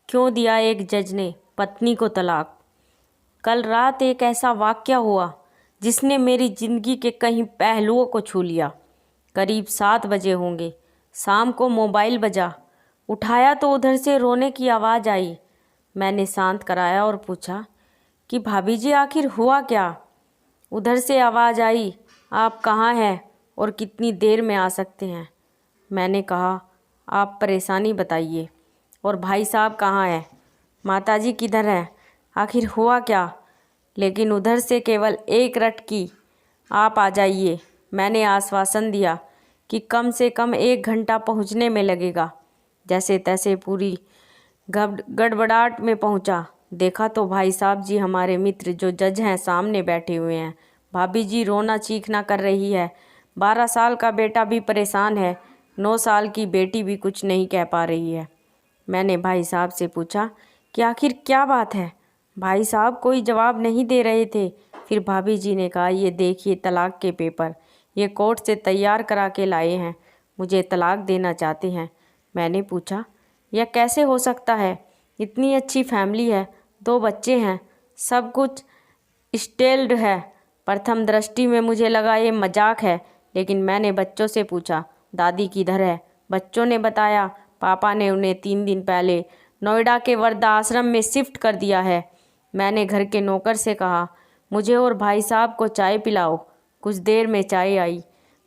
क्यों दिया एक जज ने पत्नी को तलाक। कल रात एक ऐसा वाक़या हुआ जिसने मेरी ज़िंदगी के कई पहलुओं को छू लिया। करीब 7 बजे होंगे। शाम को मोबाइल बजा। उठाया तो उधर से रोने की आवाज़ आई। मैंने शांत कराया और पूछा कि भाभी जी आखिर हुआ क्या। उधर से आवाज़ आई, आप कहाँ हैं और कितनी देर में आ सकते हैं। मैंने कहा, आप परेशानी बताइए। और भाई साहब कहाँ हैं, माताजी किधर हैं, आखिर हुआ क्या। लेकिन उधर से केवल एक रट की, आप आ जाइए। मैंने आश्वासन दिया कि कम से कम 1 घंटा पहुंचने में लगेगा। जैसे तैसे पूरी गड़बड़ाहट में पहुंचा। देखा तो भाई साहब जी हमारे मित्र जो जज हैं सामने बैठे हुए हैं। भाभी जी रोना चीखना कर रही है। 12 साल का बेटा भी परेशान है। 9 साल की बेटी भी कुछ नहीं कह पा रही है। मैंने भाई साहब से पूछा कि आखिर क्या बात है। भाई साहब कोई जवाब नहीं दे रहे थे। फिर भाभी जी ने कहा, ये देखिए तलाक के पेपर, ये कोर्ट से तैयार करा के लाए हैं, मुझे तलाक देना चाहते हैं। मैंने पूछा, यह कैसे हो सकता है, इतनी अच्छी फैमिली है, 2 बच्चे हैं, सब कुछ स्टेल्ड है। प्रथम दृष्टि में मुझे लगा ये मजाक है, लेकिन मैंने बच्चों से पूछा, दादी किधर है। बच्चों ने बताया, पापा ने उन्हें 3 दिन पहले नोएडा के वृद्धा आश्रम में शिफ्ट कर दिया है। मैंने घर के नौकर से कहा, मुझे और भाई साहब को चाय पिलाओ। कुछ देर में चाय आई।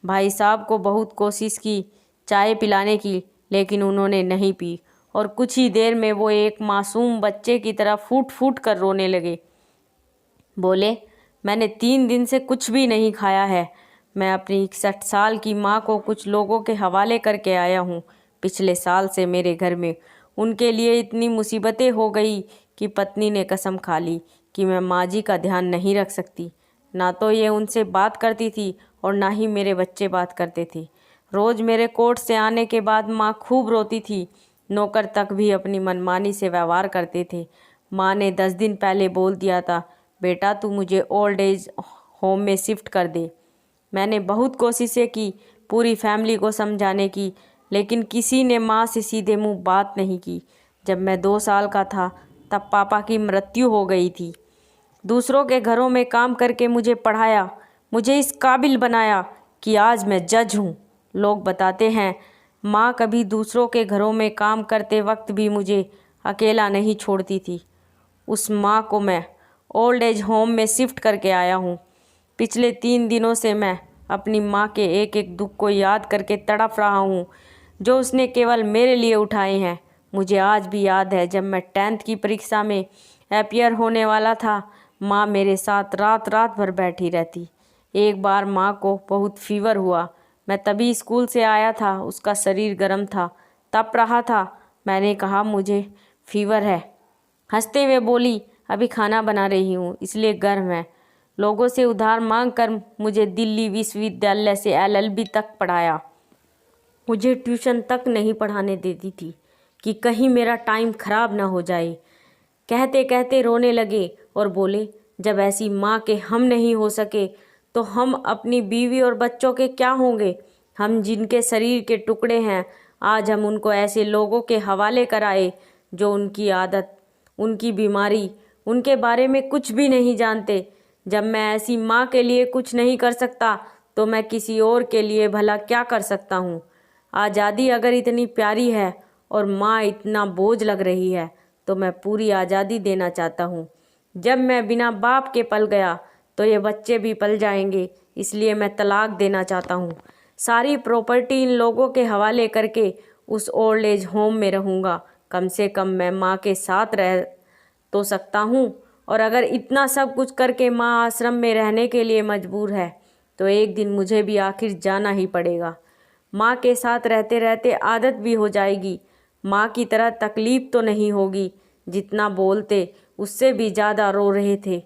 भाई साहब को बहुत कोशिश की चाय पिलाने की, लेकिन उन्होंने नहीं पी और कुछ ही देर में वो एक मासूम बच्चे की तरह फूट फूट कर रोने लगे। बोले, मैंने 3 दिन से कुछ भी नहीं खाया है। मैं अपनी 61 साल की माँ को कुछ लोगों के हवाले करके आया हूँ। पिछले साल से मेरे घर में उनके लिए इतनी मुसीबतें हो गई कि पत्नी ने कसम खा ली कि मैं माँ जी का ध्यान नहीं रख सकती। ना तो ये उनसे बात करती थी और ना ही मेरे बच्चे बात करते थे। रोज़ मेरे कोर्ट से आने के बाद माँ खूब रोती थी। नौकर तक भी अपनी मनमानी से व्यवहार करते थे। माँ ने 10 दिन पहले बोल दिया था, बेटा तू मुझे ओल्ड एज होम में शिफ्ट कर दे। मैंने बहुत कोशिशें की पूरी फैमिली को समझाने की, लेकिन किसी ने माँ से सीधे मुंह बात नहीं की। जब मैं 2 साल का था तब पापा की मृत्यु हो गई थी। दूसरों के घरों में काम करके मुझे पढ़ाया, मुझे इस काबिल बनाया कि आज मैं जज हूँ। लोग बताते हैं माँ कभी दूसरों के घरों में काम करते वक्त भी मुझे अकेला नहीं छोड़ती थी। उस माँ को मैं ओल्ड एज होम में शिफ्ट करके आया हूँ। पिछले 3 दिनों से मैं अपनी माँ के एक एक दुख को याद करके तड़प रहा हूँ, जो उसने केवल मेरे लिए उठाए हैं। मुझे आज भी याद है जब मैं 10th की परीक्षा में अपीयर होने वाला था, माँ मेरे साथ रात रात भर बैठी रहती। एक बार माँ को बहुत फीवर हुआ। मैं तभी स्कूल से आया था, उसका शरीर गर्म था, तप रहा था। मैंने कहा, मुझे फीवर है। हंसते हुए बोली, अभी खाना बना रही हूँ इसलिए गर्म है। लोगों से उधार मांग कर मुझे दिल्ली विश्वविद्यालय से LLB तक पढ़ाया। मुझे ट्यूशन तक नहीं पढ़ाने देती थी कि कहीं मेरा टाइम खराब ना हो जाए। कहते कहते रोने लगे और बोले, जब ऐसी माँ के हम नहीं हो सके तो हम अपनी बीवी और बच्चों के क्या होंगे। हम जिनके शरीर के टुकड़े हैं, आज हम उनको ऐसे लोगों के हवाले कराए जो उनकी आदत, उनकी बीमारी, उनके बारे में कुछ भी नहीं जानते। जब मैं ऐसी माँ के लिए कुछ नहीं कर सकता तो मैं किसी और के लिए भला क्या कर सकता हूँ। आज़ादी अगर इतनी प्यारी है और माँ इतना बोझ लग रही है तो मैं पूरी आज़ादी देना चाहता हूँ। जब मैं बिना बाप के पल गया तो ये बच्चे भी पल जाएंगे, इसलिए मैं तलाक देना चाहता हूँ। सारी प्रॉपर्टी इन लोगों के हवाले करके उस ओल्ड एज होम में रहूँगा। कम से कम मैं माँ के साथ रह तो सकता हूँ, और अगर इतना सब कुछ करके माँ आश्रम में रहने के लिए मजबूर है तो एक दिन मुझे भी आखिर जाना ही पड़ेगा। माँ के साथ रहते रहते आदत भी हो जाएगी। माँ की तरह तकलीफ़ तो नहीं होगी। जितना बोलते उससे भी ज़्यादा रो रहे थे।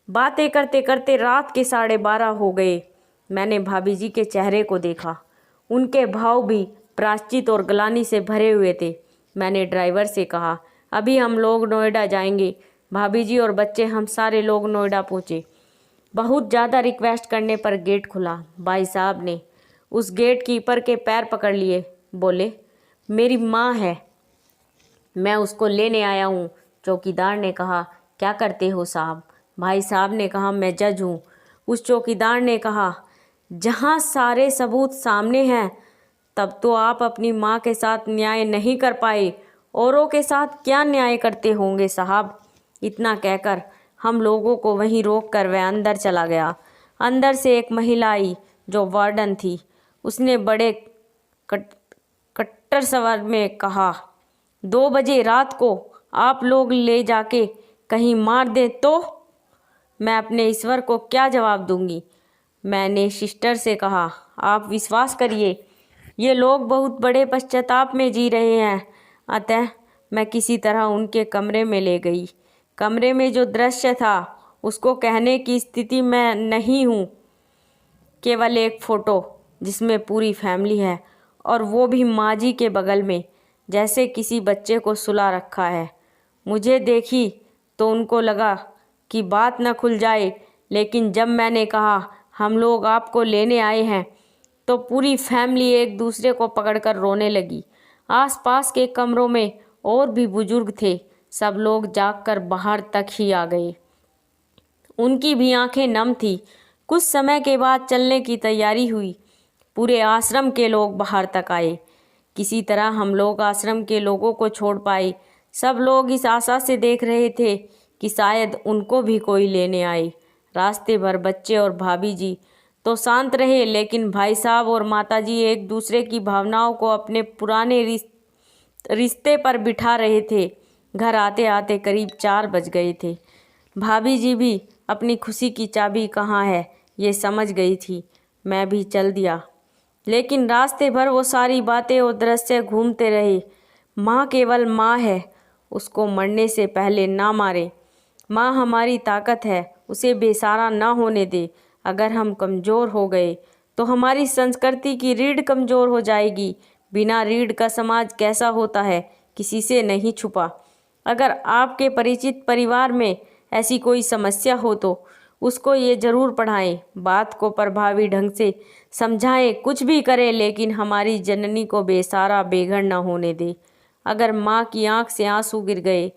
बातें करते करते रात के 12:30 हो गए। मैंने भाभी जी के चेहरे को देखा। उनके भाव भी प्रायश्चित और ग्लानि से भरे हुए थे। मैंने ड्राइवर से कहा, अभी हम लोग नोएडा जाएंगे। भाभी जी और बच्चे हम सारे लोग नोएडा पहुँचे। बहुत ज़्यादा रिक्वेस्ट करने पर गेट खुला। भाई साहब ने उस गेट कीपर के पैर पकड़ लिए। बोले, मेरी माँ है, मैं उसको लेने आया हूँ। चौकीदार ने कहा, क्या करते हो साहब? भाई साहब ने कहा, मैं जज हूँ। उस चौकीदार ने कहा, जहाँ सारे सबूत सामने हैं तब तो आप अपनी माँ के साथ न्याय नहीं कर पाए, औरों के साथ क्या न्याय करते होंगे साहब? इतना कहकर हम लोगों को वहीं रोक कर वह अंदर चला गया। अंदर से एक महिला आई जो वार्डन थी। उसने बड़े कट्टर स्वर में कहा, 2 बजे रात को आप लोग ले जाके कहीं मार दे तो मैं अपने ईश्वर को क्या जवाब दूंगी? मैंने सिस्टर से कहा, आप विश्वास करिए, ये लोग बहुत बड़े पश्चाताप में जी रहे हैं। अतः मैं किसी तरह उनके कमरे में ले गई। कमरे में जो दृश्य था उसको कहने की स्थिति में नहीं हूँ। केवल एक फ़ोटो जिसमें पूरी फैमिली है, और वो भी माँ जी के बगल में, जैसे किसी बच्चे को सुला रखा है। मुझे देखी तो उनको लगा कि बात न खुल जाए, लेकिन जब मैंने कहा हम लोग आपको लेने आए हैं तो पूरी फैमिली एक दूसरे को पकड़कर रोने लगी। आसपास के कमरों में और भी बुजुर्ग थे। सब लोग जागकर बाहर तक ही आ गए। उनकी भी आंखें नम थी। कुछ समय के बाद चलने की तैयारी हुई। पूरे आश्रम के लोग बाहर तक आए। किसी तरह हम लोग आश्रम के लोगों को छोड़ पाए। सब लोग इस आशा से देख रहे थे कि शायद उनको भी कोई लेने आए। रास्ते भर बच्चे और भाभी जी तो शांत रहे, लेकिन भाई साहब और माता जी एक दूसरे की भावनाओं को अपने पुराने रिश्ते पर बिठा रहे थे। घर आते आते करीब 4 बज गए थे। भाभी जी भी अपनी खुशी की चाबी कहाँ है ये समझ गई थी। मैं भी चल दिया, लेकिन रास्ते भर वो सारी बातें और दृश्य घूमते रहे। माँ केवल माँ है, उसको मरने से पहले ना मारे। माँ हमारी ताकत है, उसे बेसहारा ना होने दे। अगर हम कमज़ोर हो गए तो हमारी संस्कृति की रीढ़ कमज़ोर हो जाएगी। बिना रीढ़ का समाज कैसा होता है, किसी से नहीं छुपा। अगर आपके परिचित परिवार में ऐसी कोई समस्या हो तो उसको ये ज़रूर पढ़ाएं, बात को प्रभावी ढंग से समझाएं। कुछ भी करें, लेकिन हमारी जननी को बेसहारा बेघर न होने दें। अगर माँ की आंख से आंसू गिर गए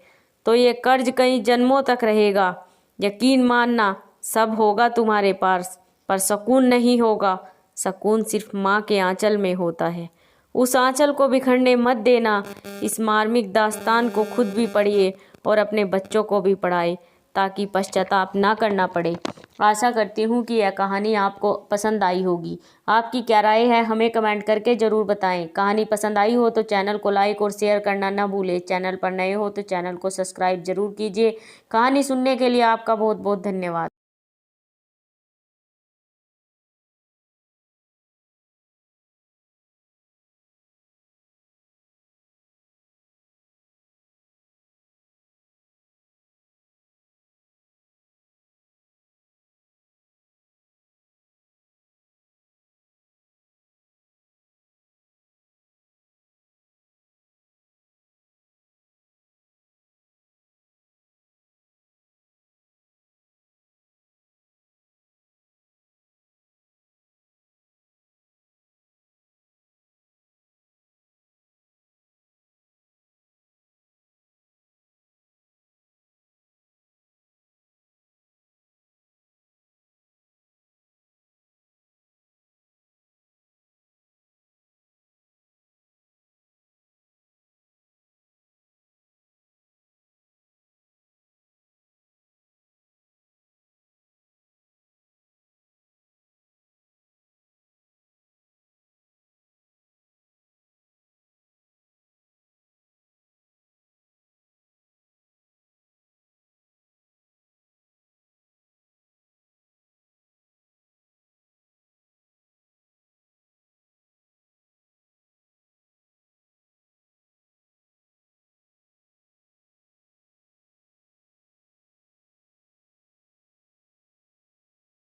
तो ये कर्ज कई जन्मों तक रहेगा। यकीन मानना, सब होगा तुम्हारे पास, पर सुकून नहीं होगा। सुकून सिर्फ माँ के आंचल में होता है। उस आंचल को बिखरने मत देना। इस मार्मिक दास्तान को खुद भी पढ़िए और अपने बच्चों को भी पढ़ाएं, ताकि पश्चाताप ना करना पड़े। आशा करती हूँ कि यह कहानी आपको पसंद आई होगी। आपकी क्या राय है हमें कमेंट करके ज़रूर बताएं। कहानी पसंद आई हो तो चैनल को लाइक और शेयर करना ना भूलें। चैनल पर नए हो तो चैनल को सब्सक्राइब जरूर कीजिए। कहानी सुनने के लिए आपका बहुत बहुत धन्यवाद।